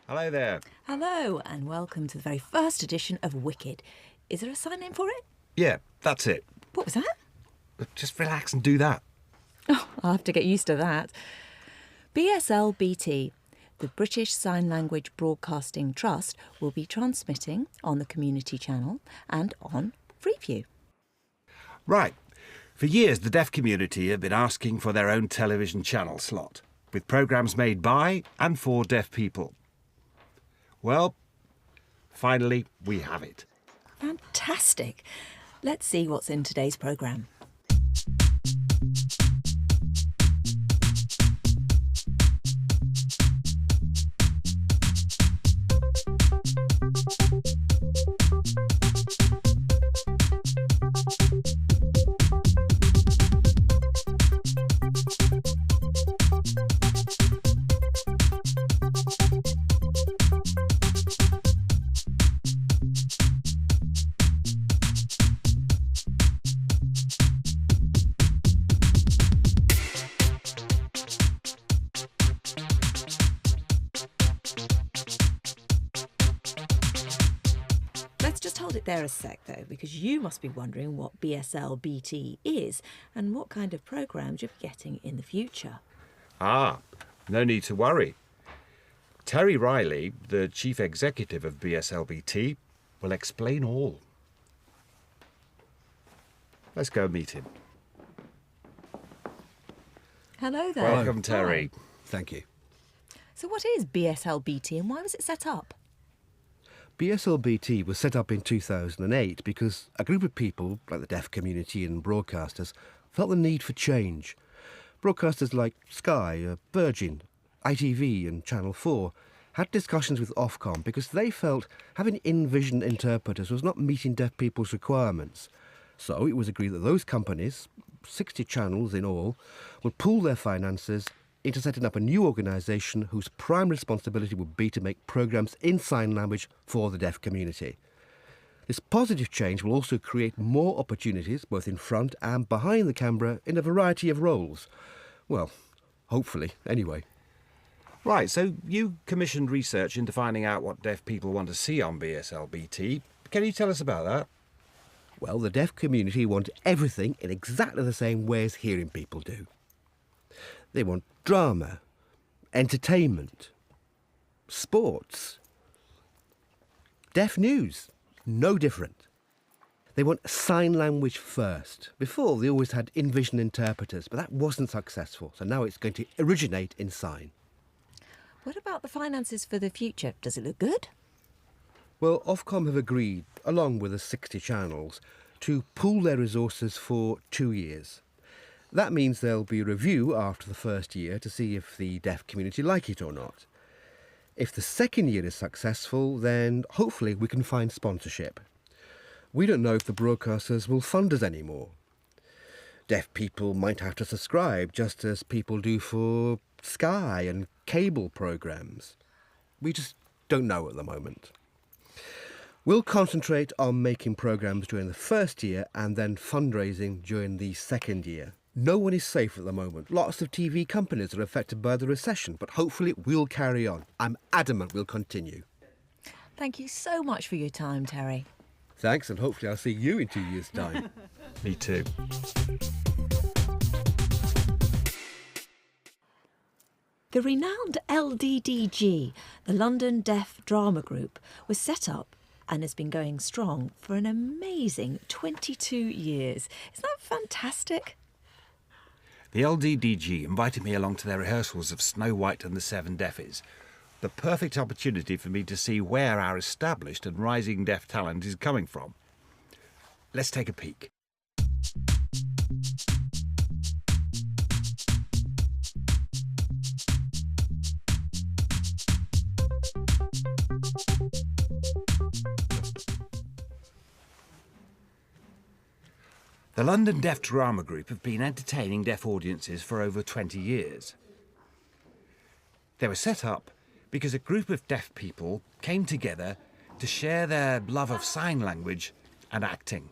Hello there. Hello, and welcome to the very first edition of Wicked. Is there a sign in for it? Yeah, that's it. What was that? Just relax and do that. Oh, I'll have to get used to that. BSL BT, the British Sign Language Broadcasting Trust, will be transmitting on the community channel and on Freeview. Right. For years, the deaf community have been asking for their own television channel slot, with programmes made by and for deaf people. Well, finally, we have it. Fantastic. Let's see what's in today's programme. Let's just hold it there a sec, though, because you must be wondering what BSL BT is and what kind of programmes you'll be getting in the future. Ah, no need to worry. Terry Riley, the chief executive of BSLBT, will explain all. Let's go meet him. Hello there. Welcome, Terry. Hi. Thank you. So what is BSL BT and why was it set up? BSL BT was set up in 2008 because a group of people, like the deaf community and broadcasters, felt the need for change. Broadcasters like Sky, Virgin, ITV and Channel 4 had discussions with Ofcom because they felt having in-vision interpreters was not meeting deaf people's requirements. So it was agreed that those companies, 60 channels in all, would pool their finances into setting up a new organisation whose prime responsibility would be to make programmes in sign language for the deaf community. This positive change will also create more opportunities, both in front and behind the camera, in a variety of roles. Well, hopefully, anyway. Right, so you commissioned research into finding out what deaf people want to see on BSLBT. Can you tell us about that? Well, the deaf community want everything in exactly the same way as hearing people do. They want drama, entertainment, sports, deaf news, no different. They want sign language first. Before, they always had in-vision interpreters, but that wasn't successful, so now it's going to originate in sign. What about the finances for the future? Does it look good? Well, Ofcom have agreed, along with the 60 channels, to pool their resources for 2 years. That means there'll be a review after the first year to see if the deaf community like it or not. If the second year is successful, then hopefully we can find sponsorship. We don't know if the broadcasters will fund us anymore. Deaf people might have to subscribe, just as people do for Sky and cable programmes. We just don't know at the moment. We'll concentrate on making programmes during the first year and then fundraising during the second year. No one is safe at the moment. Lots of TV companies are affected by the recession, but hopefully we'll carry on. I'm adamant we'll continue. Thank you so much for your time, Terry. Thanks, and hopefully I'll see you in 2 years' time. Me too. The renowned LDDG, the London Deaf Drama Group, was set up and has been going strong for an amazing 22 years. Isn't that fantastic? The LDDG invited me along to their rehearsals of Snow White and the Seven Deafies. The perfect opportunity for me to see where our established and rising deaf talent is coming from. Let's take a peek. The London Deaf Drama Group have been entertaining deaf audiences for over 20 years. They were set up because a group of deaf people came together to share their love of sign language and acting.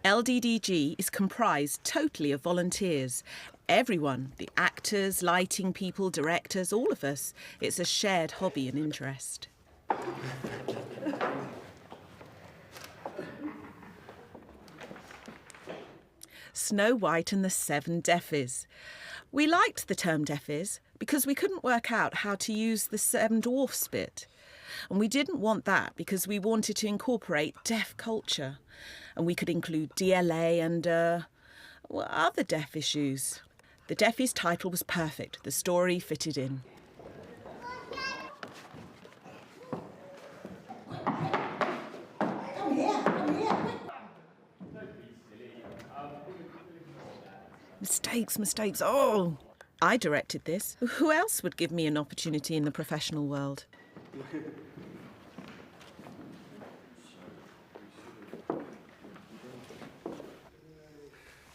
LDDG is comprised totally of volunteers. Everyone, the actors, lighting people, directors, all of us. It's a shared hobby and interest. Snow White and the Seven Deafies. We liked the term deafies because we couldn't work out how to use the seven dwarfs bit. And we didn't want that because we wanted to incorporate deaf culture. And we could include DLA and other deaf issues. The Deafies title was perfect. The story fitted in. Come here. Mistakes. Oh, I directed this. Who else would give me an opportunity in the professional world?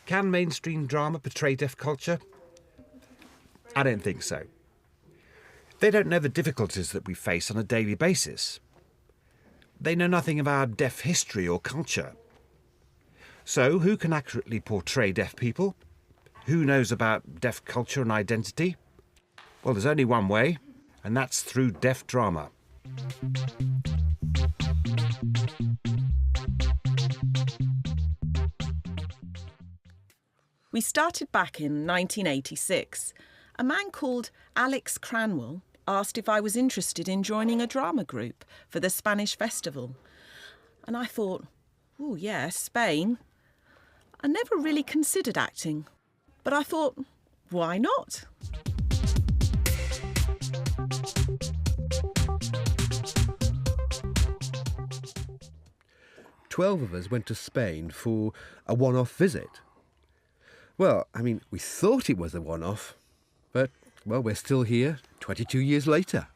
Can mainstream drama portray deaf culture? I don't think so. They don't know the difficulties that we face on a daily basis. They know nothing of our deaf history or culture. So, who can accurately portray deaf people? Who knows about deaf culture and identity? Well, there's only one way, and that's through deaf drama. We started back in 1986. A man called Alex Cranwell asked if I was interested in joining a drama group for the Spanish festival. And I thought, oh yeah, Spain. I never really considered acting, but I thought, why not? "12 of us went to Spain for a one-off visit. Well, I mean, we thought it was a one-off, but, well, we're still here 22 years later.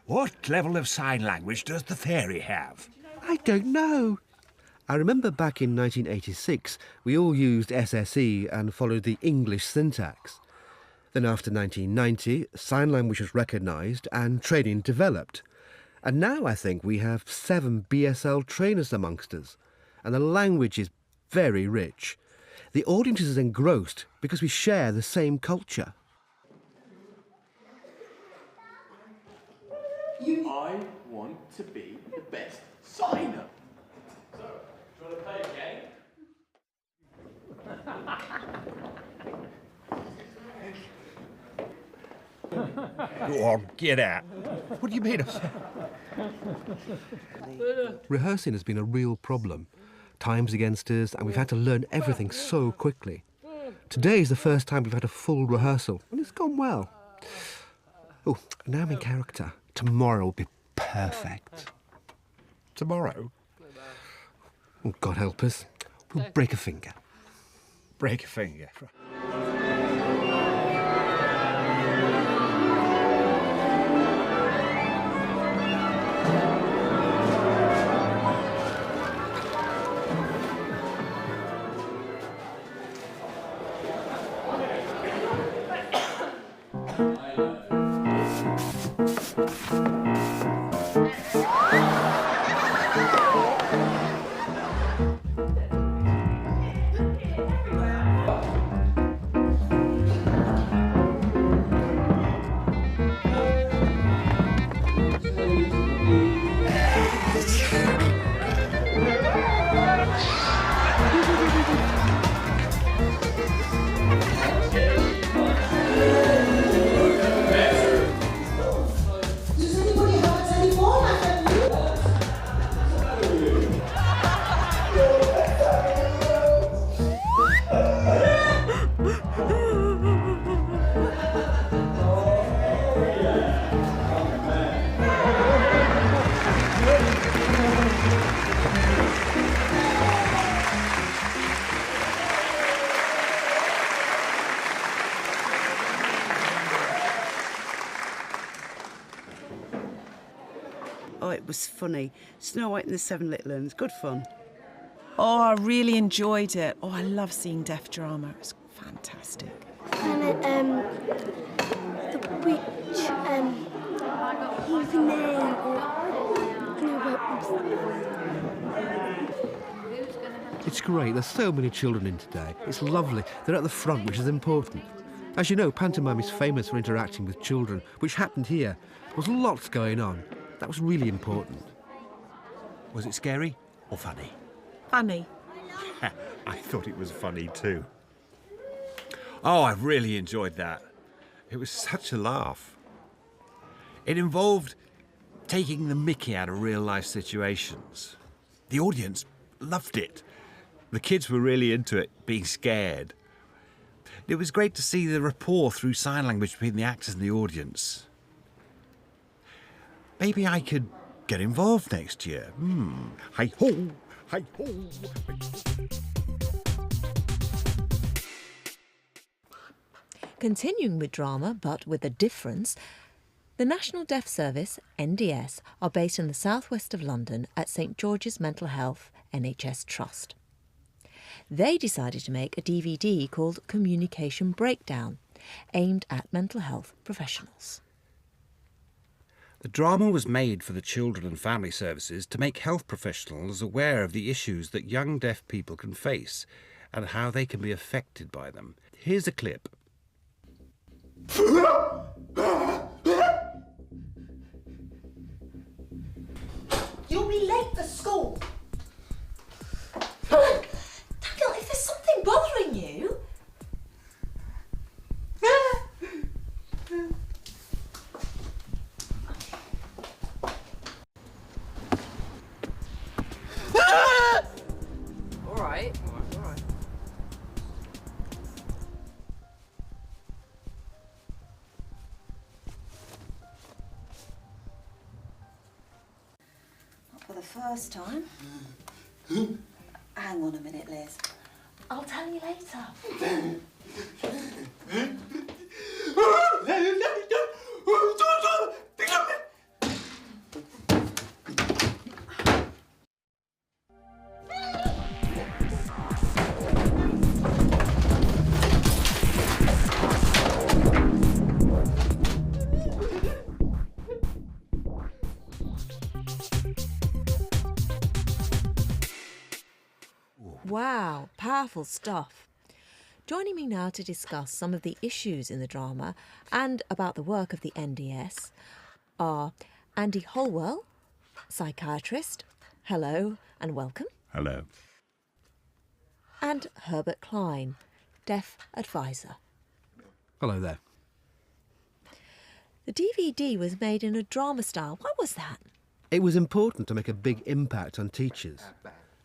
What level of sign language does the fairy have? I don't know. I remember back in 1986, we all used SSE and followed the English syntax. Then after 1990, sign language was recognised and training developed. And now I think we have 7 BSL trainers amongst us. And the language is very rich. The audience is engrossed because we share the same culture. I want to be the best signer. So, do you want to play a game? Go on, get out. What do you mean? Rehearsing has been a real problem. Time's against us and we've had to learn everything so quickly. Today is the first time we've had a full rehearsal and it's gone well. Oh, now I'm in character. Tomorrow will be perfect. Tomorrow? Oh, God help us. We'll break a finger. Break a finger. Oh, it was funny. Snow White and the Seven Little Uns. Good fun. Oh, I really enjoyed it. Oh, I love seeing deaf drama. It's fantastic. And the witch, even there, It's great. There's so many children in today. It's lovely. They're at the front, which is important. As you know, pantomime is famous for interacting with children, which happened here. There was lots going on. That was really important. Was it scary or funny? Funny. I thought it was funny too. Oh, I really enjoyed that. It was such a laugh. It involved taking the mickey out of real-life situations. The audience loved it. The kids were really into it, being scared. It was great to see the rapport through sign language between the actors and the audience. Maybe I could get involved next year. Hi-ho, hi-ho. Continuing with drama, but with a difference, the National Deaf Service, NDS, are based in the southwest of London at St George's Mental Health NHS Trust. They decided to make a DVD called Communication Breakdown, aimed at mental health professionals. The drama was made for the Children and Family Services to make health professionals aware of the issues that young deaf people can face and how they can be affected by them. Here's a clip. You'll be late for school. Daniel, if there's something bothering you... All right. Not for the first time. Hang on a minute, Liz. I'll tell you later. Wow, powerful stuff. Joining me now to discuss some of the issues in the drama and about the work of the NDS are Andy Holwell, psychiatrist. Hello and welcome. Hello. And Herbert Klein, deaf advisor. Hello there. The DVD was made in a drama style. Why was that? It was important to make a big impact on teachers,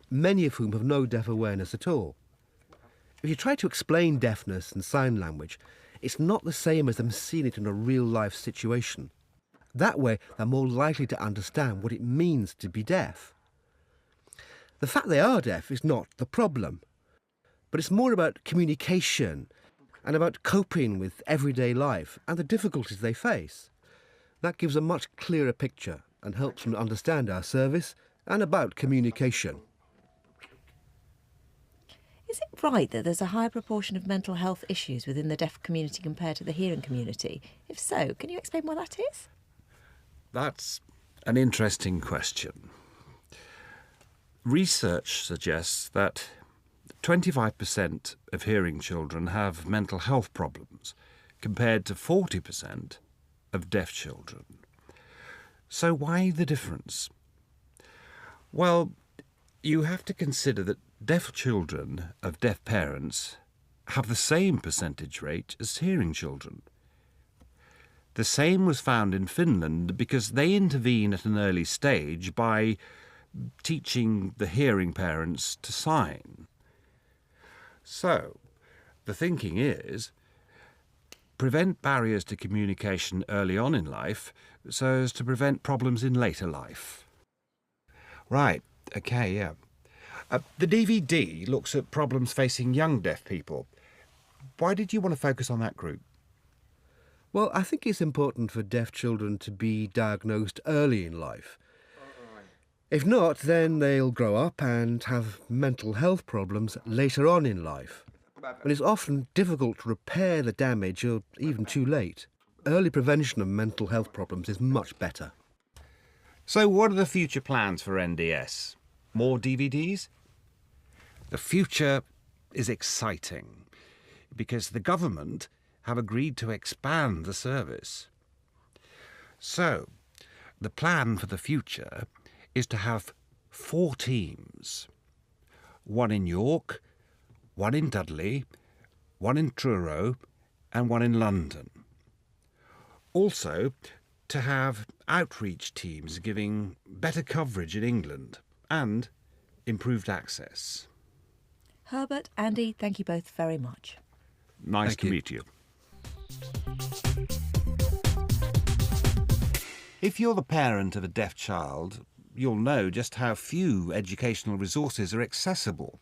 many of whom have no deaf awareness at all. If you try to explain deafness and sign language, it's not the same as them seeing it in a real-life situation. That way, they're more likely to understand what it means to be deaf. The fact they are deaf is not the problem, but it's more about communication and about coping with everyday life and the difficulties they face. That gives a much clearer picture and helps them understand our service and about communication. Is it right that there's a high proportion of mental health issues within the deaf community compared to the hearing community? If so, can you explain why that is? That's an interesting question. Research suggests that 25% of hearing children have mental health problems, compared to 40% of deaf children. So why the difference? Well, you have to consider that deaf children of deaf parents have the same percentage rate as hearing children. The same was found in Finland because they intervene at an early stage by teaching the hearing parents to sign. So, the thinking is, prevent barriers to communication early on in life so as to prevent problems in later life. Right, okay, yeah. The DVD looks at problems facing young deaf people. Why did you want to focus on that group? Well, I think it's important for deaf children to be diagnosed early in life If not, then they'll grow up and have mental health problems later on in life. And it's often difficult to repair the damage or even too late. Early prevention of mental health problems is much better. So what are the future plans for NDS? More DVDs? The future is exciting because the government have agreed to expand the service. So, the plan for the future is to have 4 teams. 1 in York, 1 in Dudley, 1 in Truro, and 1 in London. Also, to have outreach teams giving better coverage in England and improved access. Herbert, Andy, thank you both very much. Nice Thank to you. meet you. If you're the parent of a deaf child, you'll know just how few educational resources are accessible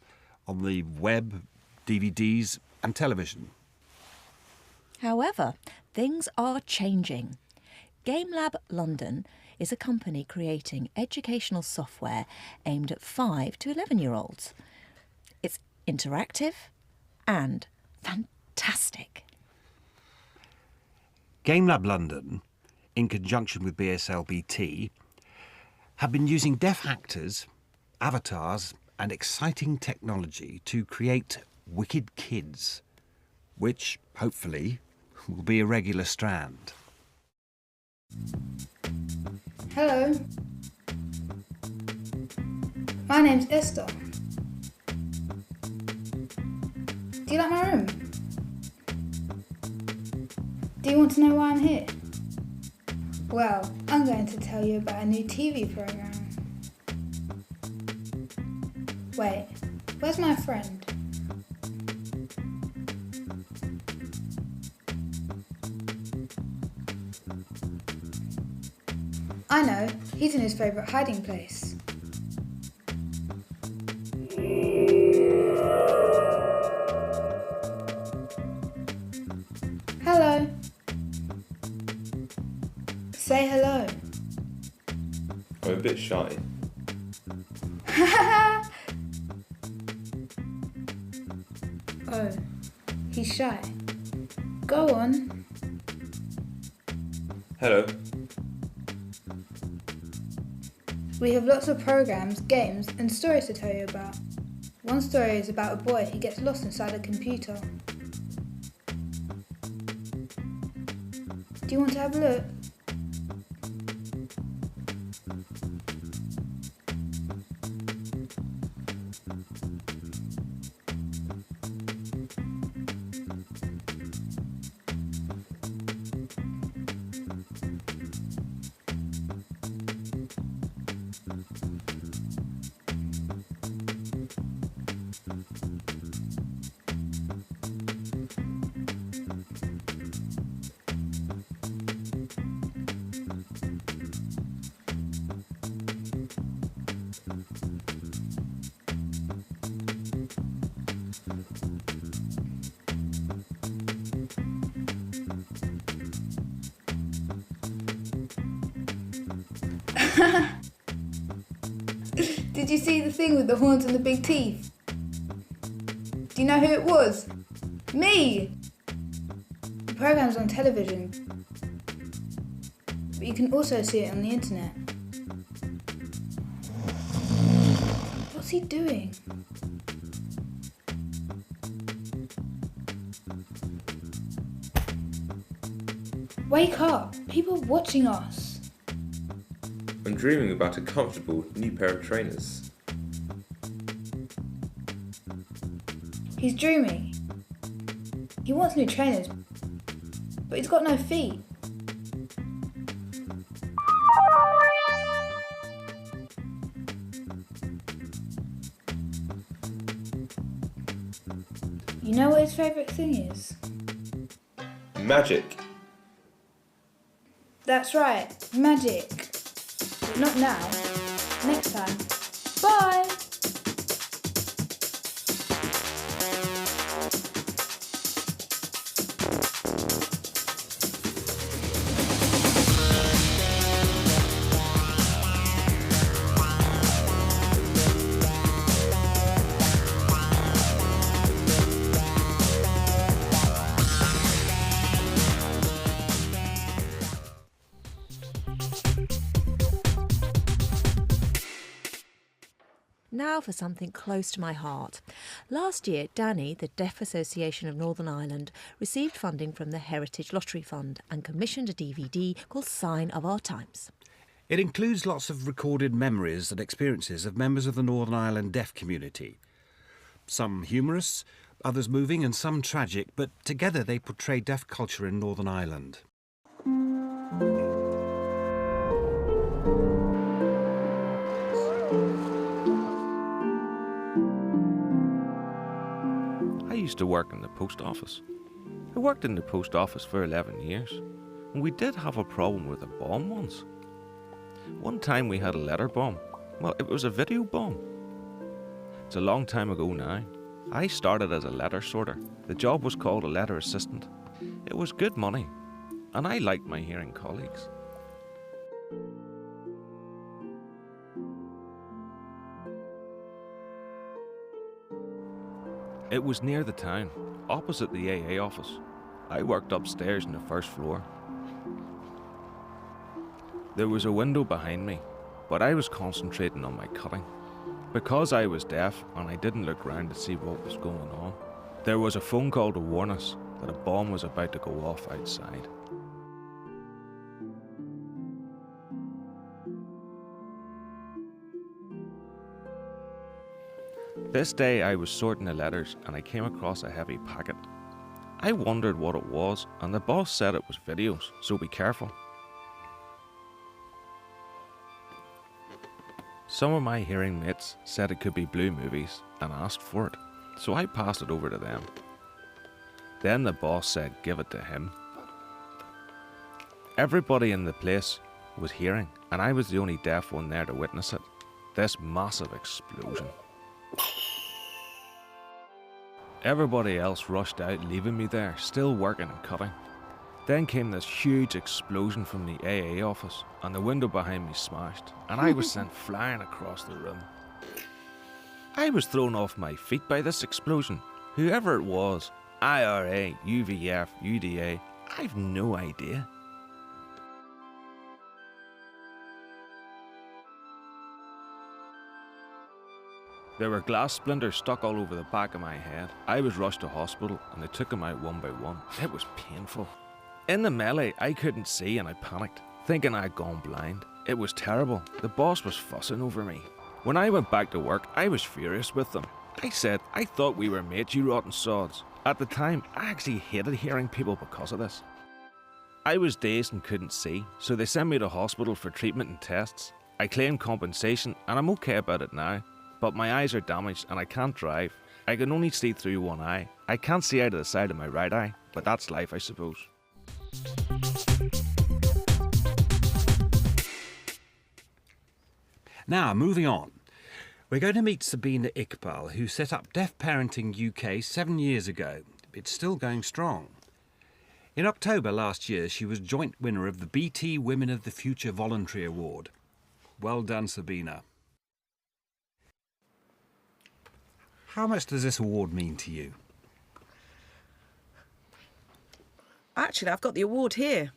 on the web, DVDs and television. However, things are changing. GameLab London is a company creating educational software aimed at 5 to 11-year-olds. It's interactive and fantastic. GameLab London, in conjunction with BSL BT, have been using deaf actors, avatars and exciting technology to create wicked kids, which, hopefully, will be a regular strand. Hello. My name's Esther. Do you like my room? Do you want to know why I'm here? Well, I'm going to tell you about a new TV program. Wait, where's my friend? I know, he's in his favourite hiding place. Hello. Say hello. I'm a bit shy. Oh, he's shy. Go on. Hello. We have lots of programs, games, and stories to tell you about. One story is about a boy who gets lost inside a computer. Do you want to have a look? Did you see the thing with the horns and the big teeth? Do you know who it was? Me! The program's on television, but you can also see it on the internet. What's he doing? Wake up! People are watching us. I'm dreaming about a comfortable new pair of trainers. He's dreaming. He wants new trainers, but he's got no feet. You know what his favourite thing is? Magic! That's right, magic. But not now. Next time. Bye! Now for something close to my heart. Last year, Danny, the Deaf Association of Northern Ireland, received funding from the Heritage Lottery Fund and commissioned a DVD called Sign of Our Times. It includes lots of recorded memories and experiences of members of the Northern Ireland deaf community. Some humorous, others moving and some tragic, but together they portray deaf culture in Northern Ireland. I used to work in the post office. I worked in the post office for 11 years, and we did have a problem with a bomb once. One time we had a letter bomb. Well, it was a video bomb. It's a long time ago now. I started as a letter sorter. The job was called a letter assistant. It was good money, and I liked my hearing colleagues. It was near the town, opposite the AA office. I worked upstairs on the first floor. There was a window behind me, but I was concentrating on my cutting. Because I was deaf and I didn't look round to see what was going on, there was a phone call to warn us that a bomb was about to go off outside. This day I was sorting the letters and I came across a heavy packet. I wondered what it was, and the boss said it was videos, so be careful. Some of my hearing mates said it could be Blue movies and asked for it, so I passed it over to them. Then the boss said give it to him. Everybody in the place was hearing, and I was the only deaf one there to witness it. This massive explosion. Everybody else rushed out, leaving me there, still working and cutting. Then came this huge explosion from the AA office, and the window behind me smashed, and I was sent flying across the room. I was thrown off my feet by this explosion. Whoever it was, IRA, UVF, UDA, I've no idea. There were glass splinters stuck all over the back of my head. I was rushed to hospital and they took them out one by one. It was painful. In the melee, I couldn't see and I panicked, thinking I'd gone blind. It was terrible. The boss was fussing over me. When I went back to work, I was furious with them. I said, I thought we were mates, you rotten sods. At the time, I actually hated hearing people because of this. I was dazed and couldn't see, so they sent me to hospital for treatment and tests. I claimed compensation and I'm okay about it now. But my eyes are damaged and I can't drive. I can only see through one eye. I can't see out of the side of my right eye, but that's life, I suppose. Now, moving on. We're going to meet Sabina Iqbal, who set up Deaf Parenting UK 7 years ago. It's still going strong. In October last year, she was joint winner of the BT Women of the Future Voluntary Award. Well done, Sabina. How much does this award mean to you? Actually, I've got the award here.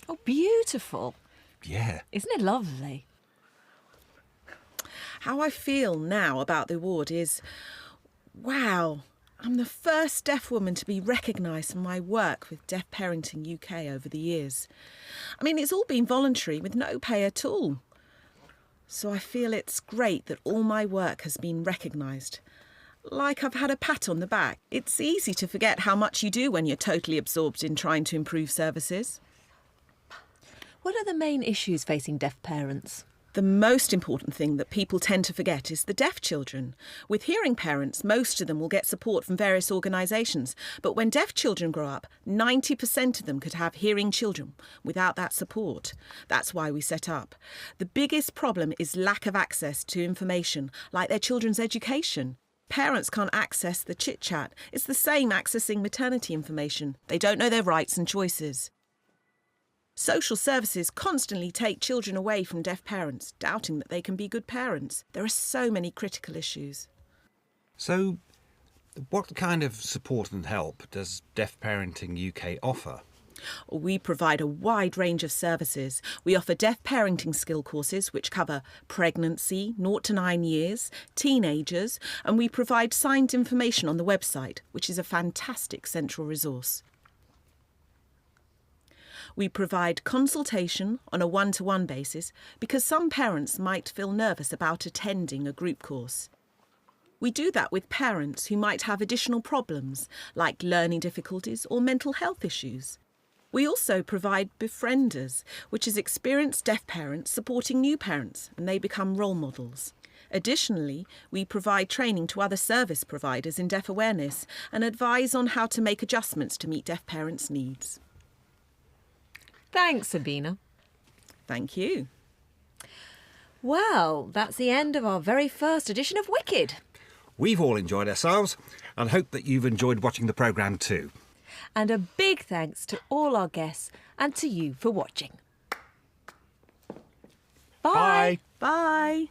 Oh, beautiful. Yeah. Isn't it lovely? How I feel now about the award is, wow, I'm the first deaf woman to be recognised for my work with Deaf Parenting UK over the years. I mean, it's all been voluntary with no pay at all. So I feel it's great that all my work has been recognised. Like I've had a pat on the back. It's easy to forget how much you do when you're totally absorbed in trying to improve services. What are the main issues facing deaf parents? The most important thing that people tend to forget is the deaf children. With hearing parents, most of them will get support from various organisations. But when deaf children grow up, 90% of them could have hearing children without that support. That's why we set up. The biggest problem is lack of access to information, like their children's education. Parents can't access the chit-chat. It's the same accessing maternity information. They don't know their rights and choices. Social services constantly take children away from deaf parents, doubting that they can be good parents. There are so many critical issues. So, what kind of support and help does Deaf Parenting UK offer? We provide a wide range of services. We offer deaf parenting skill courses which cover pregnancy, 0 to 9 years, teenagers, and we provide signed information on the website, which is a fantastic central resource. We provide consultation on a one-to-one basis because some parents might feel nervous about attending a group course. We do that with parents who might have additional problems like learning difficulties or mental health issues. We also provide befrienders, which is experienced deaf parents supporting new parents, and they become role models. Additionally, we provide training to other service providers in deaf awareness and advise on how to make adjustments to meet deaf parents' needs. Thanks, Sabina. Thank you. Well, that's the end of our very first edition of Wicked. We've all enjoyed ourselves and hope that you've enjoyed watching the programme too. And a big thanks to all our guests and to you for watching. Bye. Bye.